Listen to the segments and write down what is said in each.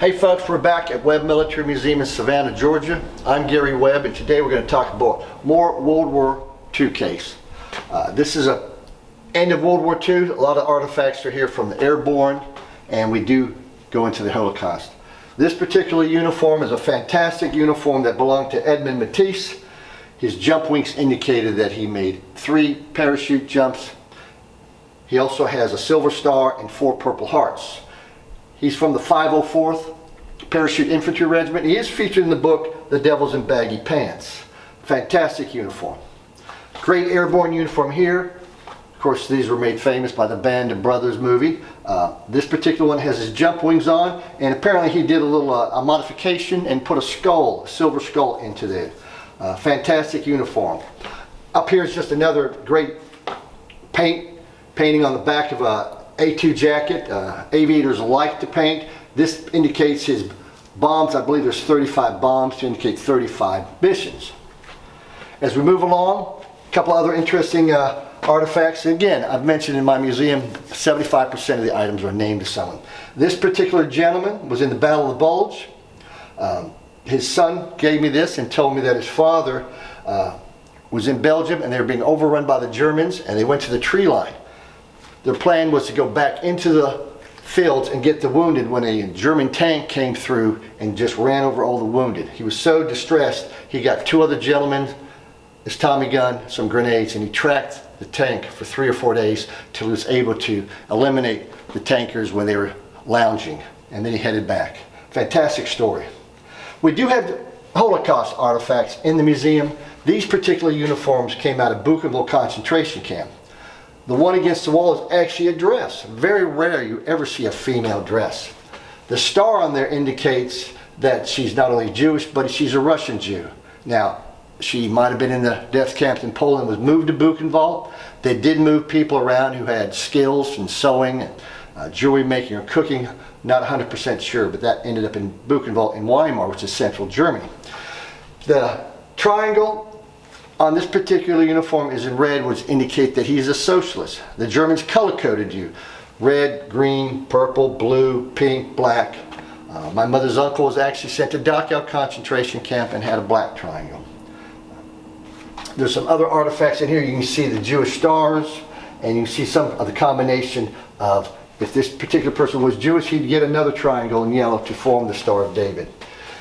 Hey folks, we're back at Webb Military Museum in Savannah, Georgia. I'm Gary Webb, and today we're going to talk about more World War II case. This is a end of World War II. A lot of artifacts are here from the airborne, and we do go into the Holocaust. This particular uniform is a fantastic uniform that belonged to Edmund Matisse. His jump wings indicated that he made 3 parachute jumps. He also has a silver star and 4 purple hearts. He's from the 504th Parachute Infantry Regiment. He is featured in the book, The Devils in Baggy Pants. Fantastic uniform. Great airborne uniform here. Of course, these were made famous by the Band of Brothers movie. This particular one has his jump wings on, and apparently he did a little a modification and put a skull, a silver skull into the fantastic uniform. Up here is just another great painting on the back of a A2 jacket. Aviators like to paint. This indicates his bombs. I believe there's 35 bombs to indicate 35 missions. As we move along, a couple other interesting artifacts. Again, I've mentioned in my museum 75% of the items are named to someone. This particular gentleman was in the Battle of the Bulge. His son gave me this and told me that his father was in Belgium and they were being overrun by the Germans, and they went to the tree line. Their plan was to go back into the fields and get the wounded when a German tank came through and just ran over all the wounded. He was so distressed, he got 2 other gentlemen, his Tommy gun, some grenades, and he tracked the tank for 3 or 4 days till he was able to eliminate the tankers when they were lounging, and then he headed back. Fantastic story. We do have Holocaust artifacts in the museum. These particular uniforms came out of Buchenwald concentration camp. The one against the wall is actually a dress. Very rare you ever see a female dress. The star on there indicates that she's not only Jewish, but she's a Russian Jew. Now, she might have been in the death camp in Poland, was moved to Buchenwald. They did move people around who had skills in sewing, jewelry making, or cooking. Not 100% sure, but that ended up in Buchenwald in Weimar, which is central Germany. The triangle on this particular uniform is in red, which indicate that he's a socialist. The Germans color-coded you. Red, green, purple, blue, pink, black. My mother's uncle was actually sent to Dachau concentration camp and had a black triangle. There's some other artifacts in here. You can see the Jewish stars, and you can see some of the combination of, if this particular person was Jewish, he'd get another triangle in yellow to form the Star of David.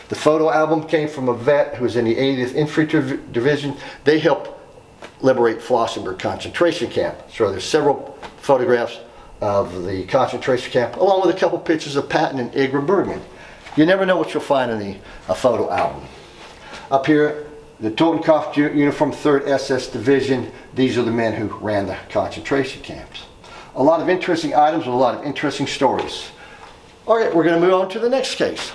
The photo album came from a vet who was in the 80th Infantry Division. They helped liberate Flossenburg concentration camp. So there's several photographs of the concentration camp, along with a couple pictures of Patton and Igra Bergman. You never know what you'll find in a photo album. Up here, the Totenkopf uniform, 3rd SS Division. These are the men who ran the concentration camps. A lot of interesting items and a lot of interesting stories. All right, we're going to move on to the next case.